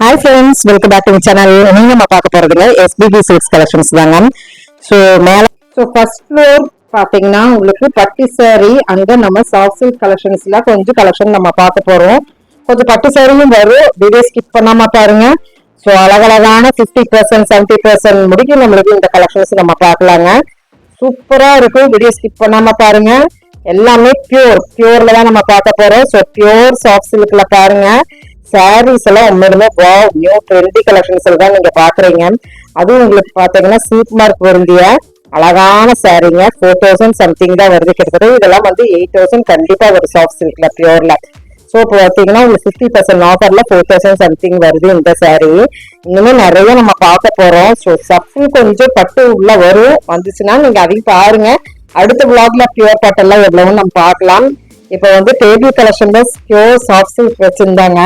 Hi friends, welcome back to channel. நீங்க நம்ம பார்க்க போறதுல எஸ்பிபி சில்க்ஸ் கலெக்ஷன்ஸ் தாங்க. ஸோ மேல ஃபர்ஸ்ட் ஃப்ளோர் பாத்தீங்கன்னா உங்களுக்கு பட்டு சாரி அங்க நம்ம சாஃப்ட் சில்க் கலெக்ஷன்ஸ்ல கொஞ்சம் கலெக்ஷன் நம்ம பார்க்க போறோம். கொஞ்சம் பட்டு சாரியும் வரும், வீடியோ ஸ்கிப் பண்ணாம பாருங்க. ஸோ அழகழகான 50% 70% முடிக்கும் நம்மளுக்கு இந்த கலெக்ஷன்ஸ் நம்ம பார்க்கலாங்க. சூப்பரா இருக்கும், வீடியோ ஸ்கிப் பண்ணாம பாருங்க. எல்லாமே பியூர்ல தான் நம்ம பார்க்க போறோம். ஸோ பியூர் சாஃப்ட் சில்க்ல பாருங்க. சாரீஸ் எல்லாம் உண்மையுமே வாவ், நியூ ட்ரெண்டி கலெக்ஷன்ஸ் தான் நீங்க பாக்குறீங்க. அதுவும் உங்களுக்கு பாத்தீங்கன்னா சீட் மார்க் பொருந்திய அழகான சாரீங்க. 4000 சம்திங் தான் வருது. கிட்டத்தட்ட இதெல்லாம் வந்து 8000 கண்டிப்பா ஒரு சாஃப்ட் சில்க்ல பியூர்ல. ஸோ இப்போ பார்த்தீங்கன்னா உங்களுக்கு 50% ஆஃபர்ல 4000 சம்திங் வருது இந்த சாரீ. இன்னுமே நிறைய நம்ம பார்க்க போறோம். ஸோ சஃப்பு கொஞ்சம் பட்டு உள்ள வரும், வந்துச்சுன்னா நீங்க அதையும் பாருங்க. அடுத்த விளாக்ல பியூர் பட்டெல்லாம் எவ்வளவுன்னு நம்ம பார்க்கலாம். இப்போ வந்து டேபிள் கலெக்ஷன்ல பியூர் சாஃப்ட் சில்க் வச்சிருந்தாங்க,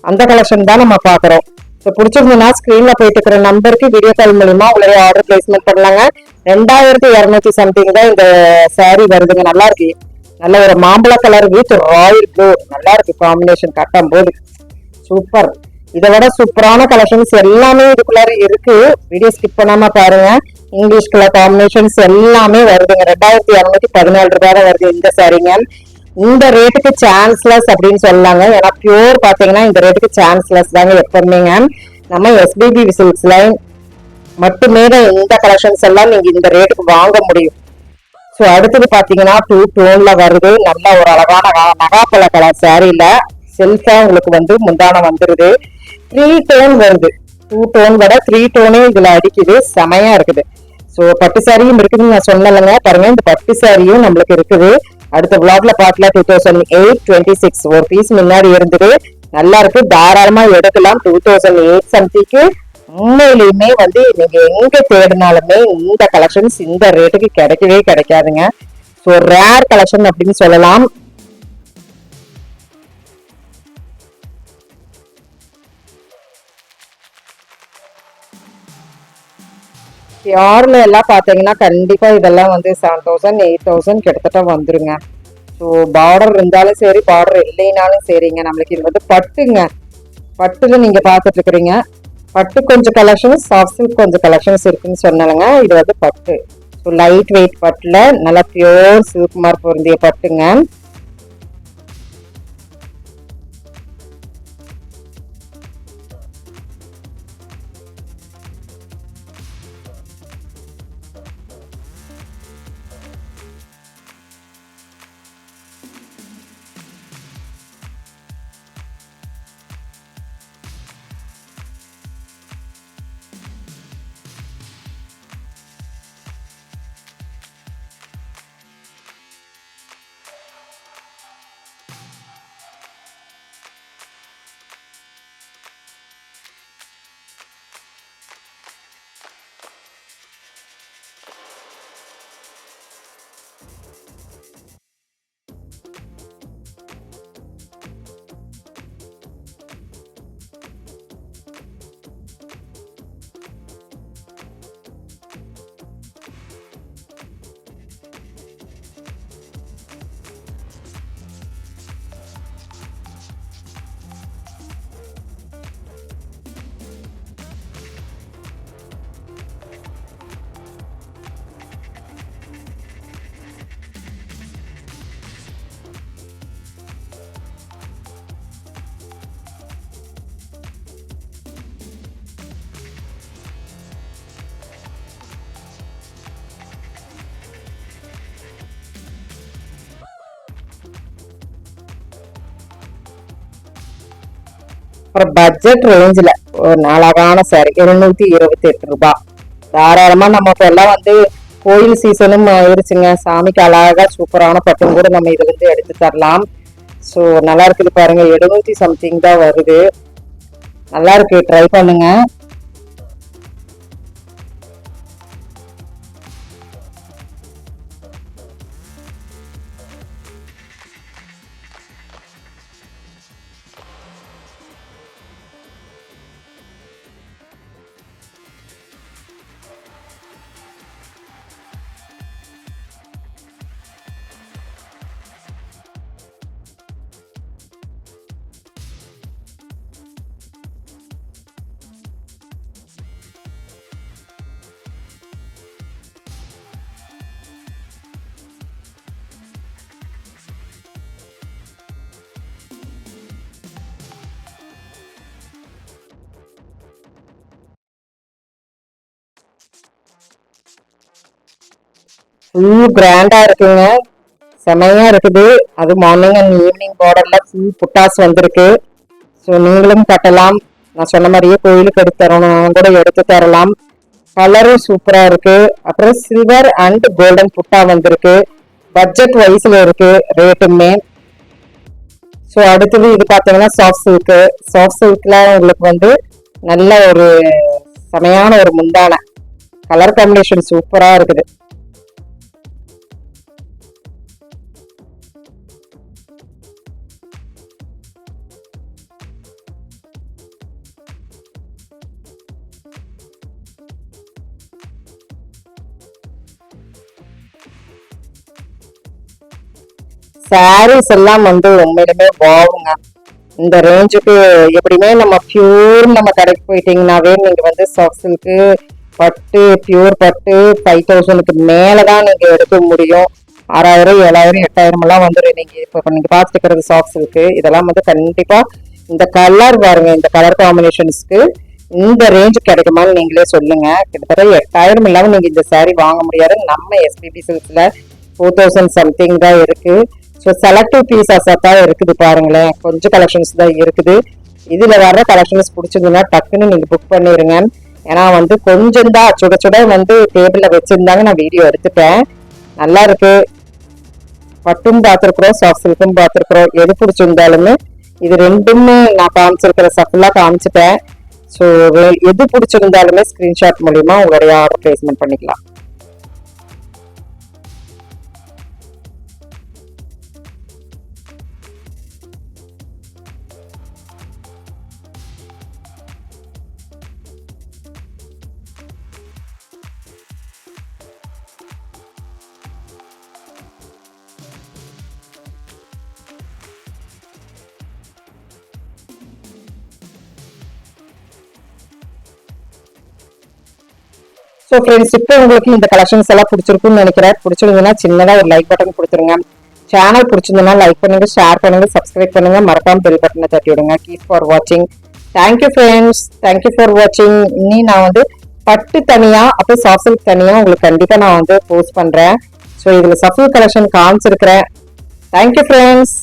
அந்த கலெக்ஷன் தான் நம்ம பாக்குறோம். ஸோ பிடிச்சிருந்ததுன்னா ஸ்கிரீன்ல போயிட்டு இருக்கிற நம்பருக்கு வீடியோ கால் மூலியமா உங்களுடைய ஆர்டர் பிளேஸ்மெண்ட் பண்ணலாங்க. 2200 சம்திங் தான் இந்த சாரீ வருதுங்க. நல்லா இருக்கு, நல்ல ஒரு மாம்பழ கலர் வித் ராயல் ப்ளூ, நல்லா இருக்கு காம்பினேஷன் கட்டும் போது. சூப்பர். இதை விட சூப்பரான கலெக்ஷன்ஸ் எல்லாமே இதுக்குள்ளார இருக்கு, வீடியோ ஸ்கிப் பண்ணாம பாருங்க. இங்கிலீஷ் கலர் காம்பினேஷன்ஸ் எல்லாமே வருதுங்க. 2217 ரூபாய் தான் வருது இந்த சாரீங்க. இந்த ரேட்டுக்கு சான்ஸ்லெஸ் அப்படின்னு சொல்லலாங்க. ஏன்னா பியூர் பாத்தீங்கன்னா இந்த ரேட்டுக்கு சான்ஸ்லெஸ் தாங்க எப்பவுமேங்க. நம்ம எஸ்பிபி சில்க்ஸ்ல மட்டுமே தான் இந்த கலெக்ஷன்ஸ் எல்லாம் நீங்க இந்த ரேட்டுக்கு வாங்க முடியும். ஸோ அடுத்தது பாத்தீங்கன்னா 2 டோன்ல வருது, நல்ல ஒரு அழகான நகாப்பழ கலர் சாரீல செல்ஃபா உங்களுக்கு வந்து முந்தானம் வந்துருது. 3 டோன் வருது, 2 டோன் விட 3 டோனே இதுல அடிக்குது, செமையா இருக்குது. ஸோ பட்டு சாரியும் இருக்குதுன்னு நான் சொன்னலைங்க, பாருங்க இந்த பட்டு சாரியும் நம்மளுக்கு இருக்குது. அடுத்த விளாக்ல பார்க்கல. 2008-26 ஒரு பீஸ் முன்னாடி இருந்தது, நல்லா இருக்கு, தாராளமா எடுக்கலாம். 2008 சம்திங்க்கு உண்மையிலுமே வந்து நீங்க எங்க தேடினாலுமே இந்த கலெக்ஷன்ஸ் இந்த ரேட்டுக்கு கிடைக்கவே கிடைக்காதுங்க. ஸோ ரேர் கலெக்ஷன் அப்படின்னு சொல்லலாம். யாருல எல்லாம் பாத்தீங்கன்னா கண்டிப்பா இதெல்லாம் வந்து 7000 8000 கிட்டத்தட்ட வந்துருங்க. ஸோ பார்டர் இருந்தாலும் சரி, பார்டர் இல்லைனாலும் சரிங்க, நம்மளுக்கு இது வந்து பட்டுங்க. பட்டுல நீங்க பாத்துட்டு இருக்கிறீங்க. பட்டு கொஞ்சம் கலெக்ஷன்ஸ், சாஃப்ட் சில்க் கொஞ்சம் கலெக்ஷன்ஸ் இருக்குன்னு சொன்னாலுங்க. இது வந்து பட்டு. ஸோ லைட் வெயிட் பட்டுல நல்லா பியூர் சில்க் மார்க் பொருந்திய பட்டுங்க. அப்புறம் பட்ஜெட் ரேஞ்சில் ஒரு அழகான சாரி 228 ரூபாய். தாராளமா நமக்கு எல்லாம் வந்து கோயில் சீசனும் ஆயிருச்சுங்க. சாமிக்கு அழகா சூப்பரான பட்டும் கூட நம்ம இதை வந்து எடுத்து தரலாம். ஸோ நல்லா இருக்குது பாருங்க, 700 சம்திங் தான் வருது. நல்லா இருக்கு, ட்ரை பண்ணுங்க. ஃபுல் கிராண்டா இருக்குங்க, செமையா இருக்குது. அது மார்னிங் அண்ட் ஈவினிங் பார்டர்ல ஃபுல் புட்டாஸ் வந்திருக்கு. ஸோ நீங்களும் கட்டலாம். நான் சொன்ன மாதிரியே கோயிலுக்கு எடுத்து தரணும் கூட எடுத்து தரலாம். கலரும் சூப்பரா இருக்கு. அப்புறம் சில்வர் அண்ட் கோல்டன் புட்டா வந்திருக்கு. பட்ஜெட் வைஸ்ல இருக்கு ரேட்டுமே. ஸோ அடுத்தது இது பார்த்தீங்கன்னா சாஃப்ட் சில்க்கு. சாஃப்ட் சில்க்ல உங்களுக்கு வந்து நல்ல ஒரு செமையான ஒரு முந்தான கலர் காம்பினேஷன் சூப்பரா இருக்குது. சாரீஸ் எல்லாம் வந்து உண்மையிலுமே வாவுங்க. இந்த ரேஞ்சுக்கு எப்படியுமே நம்ம பியூர் நம்ம கடைக்கு போயிட்டீங்கன்னாவே நீங்க வந்து சாஃப்ட் சில்க்கு பட்டு பியூர் பட்டு 5000க்கு மேலதான் நீங்க எடுக்க முடியும். 6000 7000 8000 எல்லாம் வந்துடும். நீங்க இப்ப நீங்க பார்த்துட்டு இருக்கிறது சாஃப்ட் சில்க்கு. இதெல்லாம் வந்து கண்டிப்பா இந்த கலர் பாருங்க, இந்த கலர் காம்பினேஷன்ஸ்க்கு இந்த ரேஞ்சு கிடைக்குமான்னு நீங்களே சொல்லுங்க. கிட்டத்தட்ட 8000 இல்லாம நீங்க இந்த சாரீ வாங்க முடியாது. நம்ம எஸ்பிபி சில்க்ஸ்ல 4000 சம்திங் தான் இருக்கு. ஸோ செலக்டிவ் பீஸஸா தான் இருக்குது பாருங்களேன். கொஞ்சம் கலெக்ஷன்ஸ் தான் இருக்குது. இதுல வர்ற கலெக்ஷன்ஸ் பிடிச்சிருந்ததுன்னா டக்குன்னு நீங்க புக் பண்ணிருங்க. ஏன்னா வந்து கொஞ்சம் தான் சுட சுட வந்து டேபிள்ல வச்சிருந்தாங்க, நான் வீடியோ எடுத்துட்டேன். நல்லா இருக்கு. பட்டும் பார்த்துருக்குறோம், சாஃப்ட் சில்க்கும் பார்த்துருக்குறோம். எது பிடிச்சிருந்தாலுமே இது ரெண்டுமே நான் காமிச்சிருக்கிற சஃபுல்லா காமிச்சிட்டேன். ஸோ எது பிடிச்சிருந்தாலுமே ஸ்கிரீன்ஷாட் மூலியமா உங்களுடைய ஆர்டர் பிளேஸ்மெண்ட் பண்ணிக்கலாம். ஸோ ஃப்ரெண்ட்ஸ், இப்போ உங்களுக்கு இந்த கலெக்ஷன்ஸ் எல்லாம் பிடிச்சிருக்குன்னு நினைக்கிறேன். பிடிச்சிருந்ததுன்னா சின்னதாக ஒரு லைக் பட்டன் கொடுத்துருங்க. சேனல் பிடிச்சிருந்ததுன்னா லைக் பண்ணுங்க, ஷேர் பண்ணுங்க, சப்ஸ்கிரைப் பண்ணுங்க, மறக்காம பெல் பட்டனை தட்டி விடுங்க. கீப் ஃபார் வாட்சிங். தேங்க்யூ ஃப்ரெண்ட்ஸ், தேங்க்யூ ஃபார் வாட்சிங். இனி நான் வந்து பட்டு தனியா அப்புறம் சாஃப்ட் சில்க் தனியா உங்களுக்கு கண்டிப்பா நான் வந்து போஸ்ட் பண்றேன். ஸோ இதுல சஃபுல் கலெக்ஷன் காமிச்சிருக்கிறேன். Thank you friends.